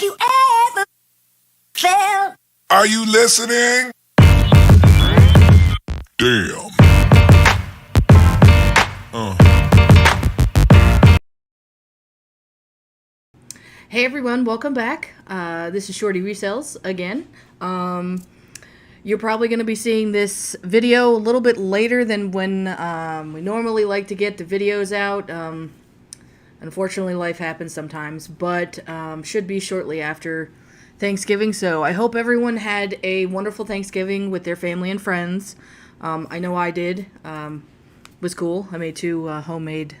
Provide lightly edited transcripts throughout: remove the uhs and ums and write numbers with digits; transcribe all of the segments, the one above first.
Have you ever felt? Are you listening? Damn. Hey everyone, welcome back. This is Shorty Resells again. You're probably going to be seeing this video a little bit later than when we normally like to get the videos out. Unfortunately, life happens sometimes, but should be shortly after Thanksgiving. So I hope everyone had a wonderful Thanksgiving with their family and friends. I know I did. Was cool. I made 2 homemade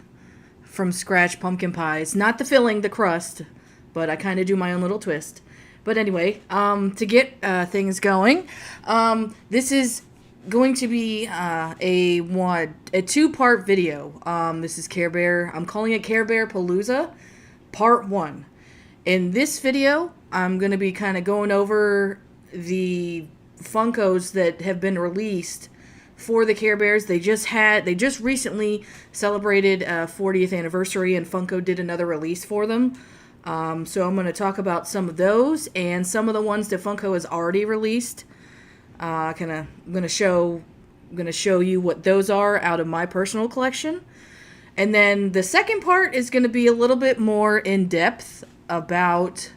from scratch pumpkin pies. Not the filling, the crust, but I kind of do my own little twist. But anyway, to get things going, this is going to be a 2-part video. This is Care Bear. I'm calling it Carebearspalooza Part 1. In this video, I'm going to be kind of going over the Funkos that have been released for the Care Bears. They just recently celebrated 40th anniversary, and Funko did another release for them. So I'm going to talk about some of those and some of the ones that Funko has already released. I'm going to show you what those are out of my personal collection. And then the second part is going to be a little bit more in depth about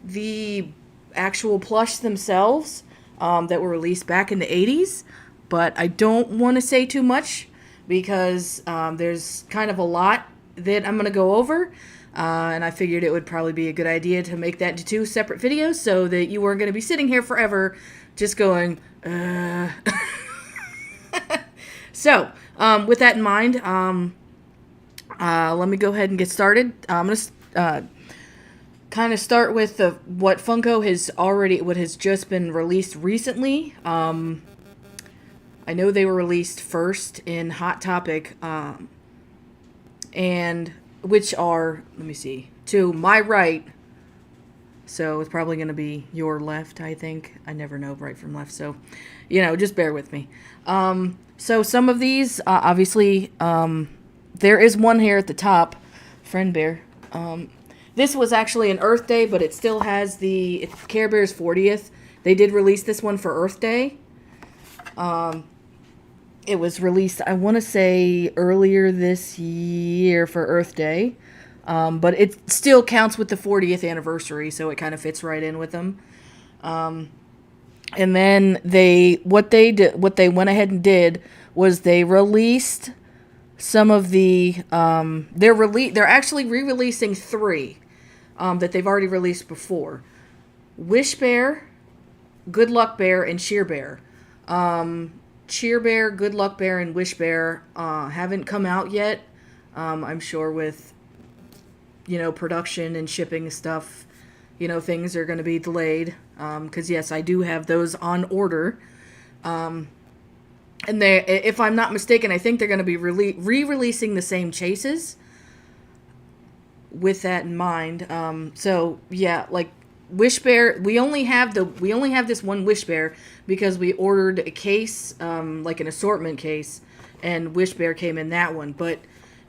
the actual plush themselves that were released back in the 80s. But I don't want to say too much because there's kind of a lot that I'm going to go over. And I figured it would probably be a good idea to make that into 2 separate videos so that you weren't going to be sitting here forever just going, So, with that in mind, let me go ahead and get started. I'm going to kind of start with what Funko what has just been released recently. I know they were released first in Hot Topic, and which are, let me see, to my right, so it's probably going to be your left, I think. I never know right from left, so, just bear with me. So some of these, obviously, there is one here at the top, Friend Bear. This was actually an Earth Day, but it still has it's Care Bear's 40th. They did release this one for Earth Day. It was released, I want to say, earlier this year for Earth Day. But it still counts with the 40th anniversary, so it kind of fits right in with them. And then what they went ahead and did was they released some of the they're actually re-releasing 3 that they've already released before. Wish Bear, Good Luck Bear, and Cheer Bear. Cheer Bear, Good Luck Bear, and Wish Bear haven't come out yet. I'm sure with, production and shipping stuff, things are going to be delayed. Because, yes, I do have those on order. And if I'm not mistaken, I think they're going to be re-releasing the same chases with that in mind. So, yeah, like, Wish Bear, we only have this one Wish Bear because we ordered a case, like an assortment case, and Wish Bear came in that one. But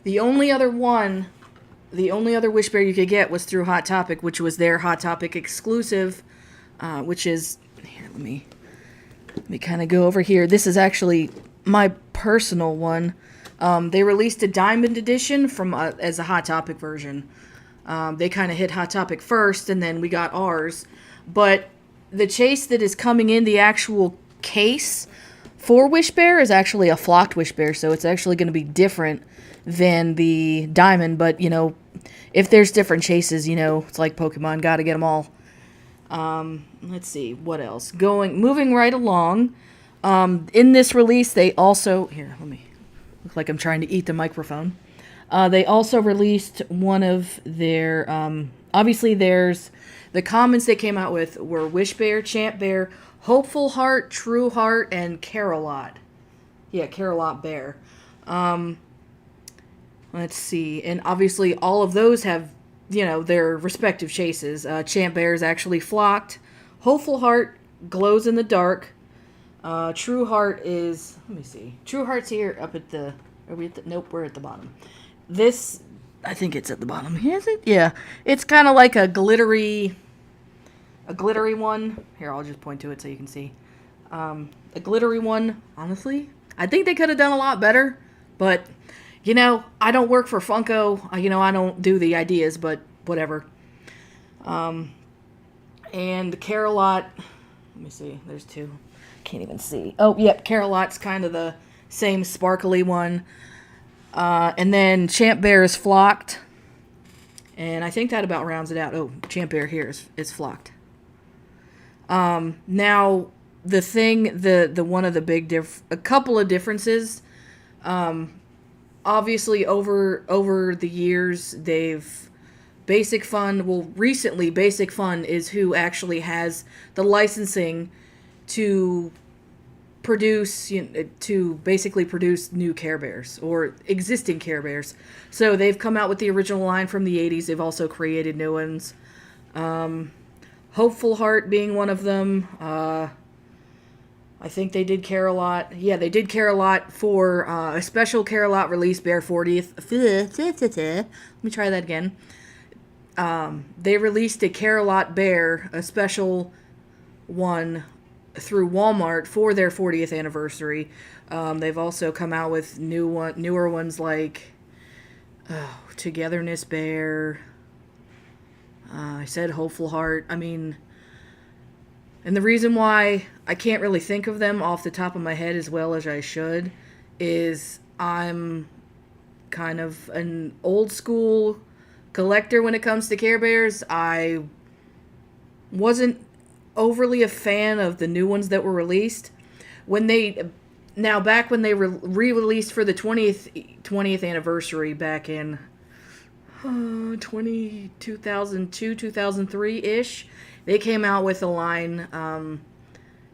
the only other Wish Bear you could get was through Hot Topic, which was their Hot Topic exclusive, which is, here, let me kind of go over here. This is actually my personal one. They released a Diamond Edition as a Hot Topic version. They kind of hit Hot Topic first, and then we got ours. But the chase that is coming in the actual case for Wish Bear is actually a flocked Wish Bear, so it's actually going to be different than the Diamond. But, if there's different chases, it's like Pokemon, gotta get them all. Let's see, what else? Moving right along. In this release, they also... Here, look like I'm trying to eat the microphone. They also released one of their, obviously there's, the commons they came out with were Wish Bear, Champ Bear, Hopeful Heart, True Heart, and Carolot. Yeah, Carolot Bear. Let's see, and obviously all of those have, their respective chases. Champ Bear is actually flocked. Hopeful Heart glows in the dark. True Heart is, let me see, True Heart's here up at the, nope, we're at the bottom. This, I think it's at the bottom. Is it? Yeah. It's kind of like a glittery, a glittery one. Here, I'll just point to it so you can see. A glittery one, honestly, I think they could have done a lot better. But, I don't work for Funko. I don't do the ideas, but whatever. And the Carolot, let me see, there's two. Can't even see. Oh, yep, Carolot's kind of the same sparkly one. And then Champ Bear is flocked. And I think that about rounds it out. Oh, Champ Bear here is flocked. Now, the thing, the one of the big a couple of differences. Obviously, over the years, recently, Basic Fun is who actually has the licensing to produce, to basically produce new Care Bears or existing Care Bears. So they've come out with the original line from the 80s. They've also created new ones. Hopeful Heart being one of them. I think they did care a lot. Yeah, they did care a lot for a special Care-a-Lot release, Bear 40th. Let me try that again. They released a Care-a-Lot Bear, a special one, through Walmart for their 40th anniversary. They've also come out with newer ones like Togetherness Bear. I said Hopeful Heart. And the reason why I can't really think of them off the top of my head as well as I should is I'm kind of an old school collector when it comes to Care Bears. I wasn't overly a fan of the new ones that were released. Back when they re-released for the 20th anniversary back in 2002, 2003-ish, they came out with a line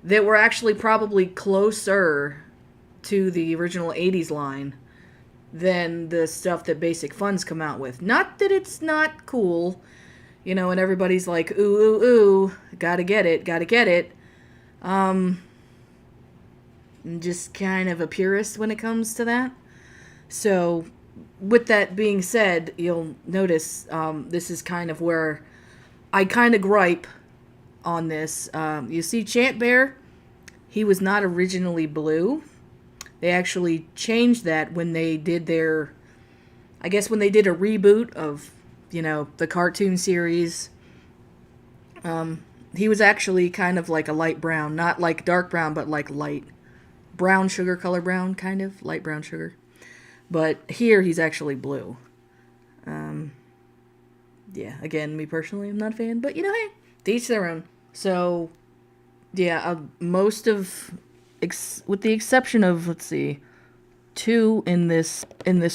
that were actually probably closer to the original 80s line than the stuff that Basic Fun's come out with. Not that it's not cool, and everybody's like, ooh, ooh, ooh, gotta get it. I'm just kind of a purist when it comes to that. So, with that being said, you'll notice this is kind of where I kind of gripe on this. You see Champ Bear, he was not originally blue. They actually changed that when they did when they did a reboot of, the cartoon series. He was actually kind of like a light brown, not like dark brown, but like light brown sugar color brown, kind of light brown sugar. But here he's actually blue. Yeah, again, me personally, I'm not a fan, but hey, to each their own. So, yeah, with the exception of, let's see, two in this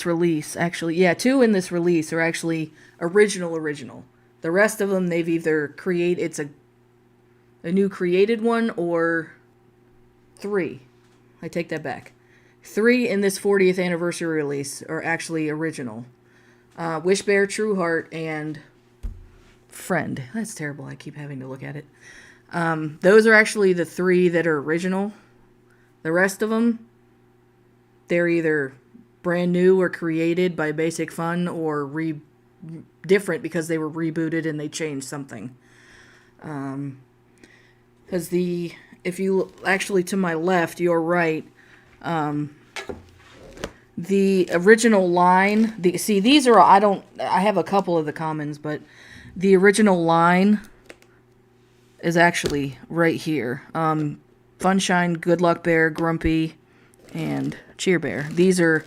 release, actually, yeah, two in this release are actually original. The rest of them, they've either it's a new created one, or three. I take that back. 3 in this 40th anniversary release are actually original. Wish Bear, True Heart, and Friend. That's terrible. I keep having to look at it. Those are actually the 3 that are original. The rest of them, they're either brand new or created by Basic Fun, or different because they were rebooted and they changed something. Because if you actually to my left, you're right. The original line, these are, I have a couple of the commons, but the original line is actually right here. Funshine, Good Luck Bear, Grumpy, and Cheer Bear. These are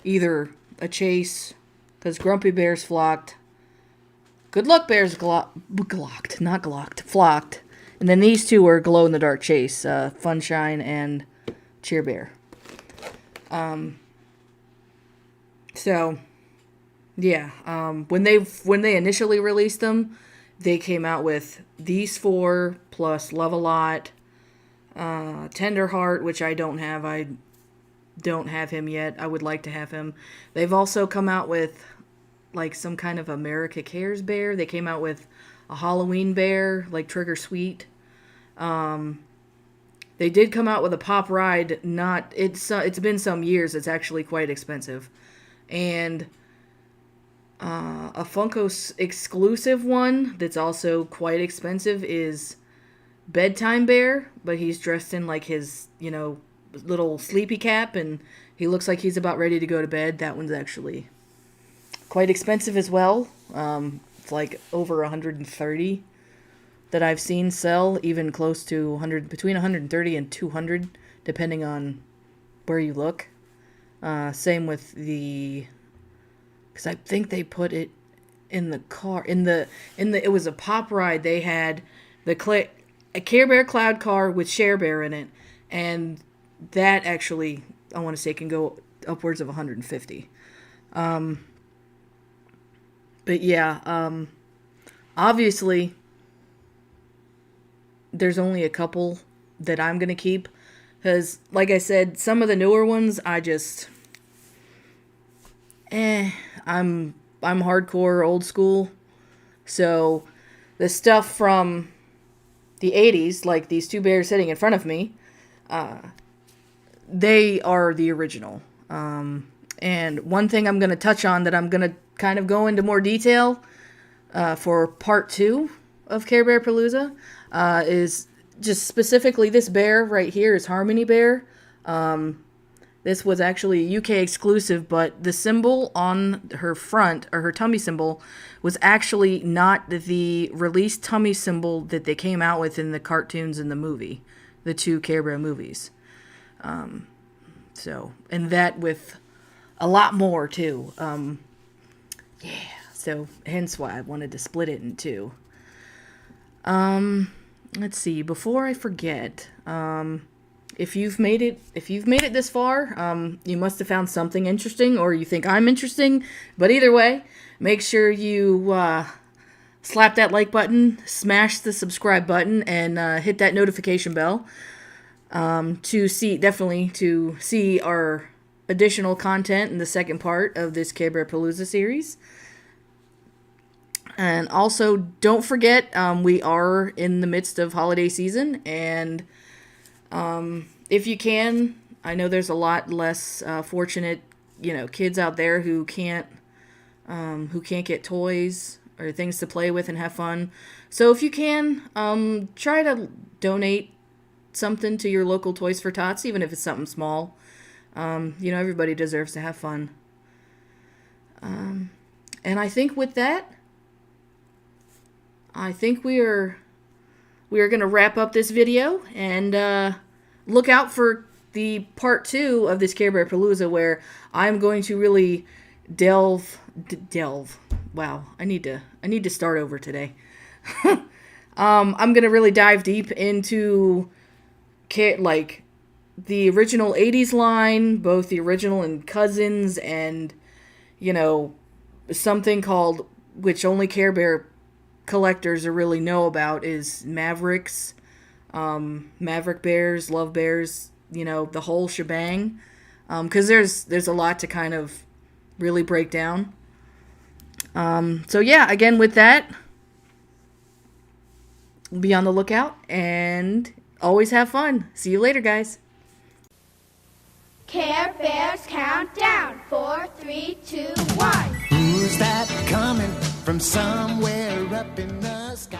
either a chase, because Grumpy Bear's flocked. Good Luck Bear's flocked. And then these two are glow-in-the-dark chase, Funshine and Cheer Bear. So, yeah, when they initially released them, they came out with these 4, plus Love a Lot, Tender Heart, which I don't have. I don't have him yet. I would like to have him. They've also come out with, like, some kind of America Cares Bear. They came out with a Halloween Bear, like Trigger Sweet. They did come out with a Pop Ride. It's been some years. It's actually quite expensive. And A Funko exclusive one that's also quite expensive is Bedtime Bear, but he's dressed in like his, little sleepy cap, and he looks like he's about ready to go to bed. That one's actually quite expensive as well. It's like over 130 that I've seen sell, even close to 100, between 130 and 200, depending on where you look. Same with because I think they put it in the car, it was a pop ride. They had a Care Bear Cloud car with Share Bear in it, and that actually, I want to say, can go upwards of 150. But yeah, obviously, there's only a couple that I'm going to keep. Because, like I said, some of the newer ones, I'm hardcore old school. So, the stuff from the 80s, like these two bears sitting in front of me, they are the original. And one thing I'm going to touch on that I'm going to kind of go into more detail for part 2 of Carebearspalooza is just specifically this bear right here is Harmony Bear. This was actually a UK exclusive, but the symbol on her front, or her tummy symbol, was actually not the released tummy symbol that they came out with in the cartoons and the movie, the 2 Care Bear movies. And that with a lot more too. So hence why I wanted to split it in 2. Let's see, before I forget, if you've made it this far, you must have found something interesting, or you think I'm interesting. But either way, make sure you slap that like button, smash the subscribe button, and hit that notification bell to see our additional content in the second part of this Carebearspalooza series. And also, don't forget, we are in the midst of holiday season, and if you can, I know there's a lot less fortunate, kids out there who can't get toys or things to play with and have fun. So if you can, try to donate something to your local Toys for Tots, even if it's something small. Everybody deserves to have fun. And I think with that, we are going to wrap up this video, and look out for the part 2 of this Carebearspalooza, where I'm going to really delve. Wow, I need to start over today. I'm going to really dive deep into the original 80s line, both the original and Cousins, and something called, which only Care Bear collectors really know about, is Mavericks, Maverick Bears, Love Bears, the whole shebang. Because there's a lot to kind of really break down. So yeah, again, with that, be on the lookout and always have fun. See you later, guys. Care Bears countdown. 4, 3, 2, 1. Who's that coming from somewhere up in the sky?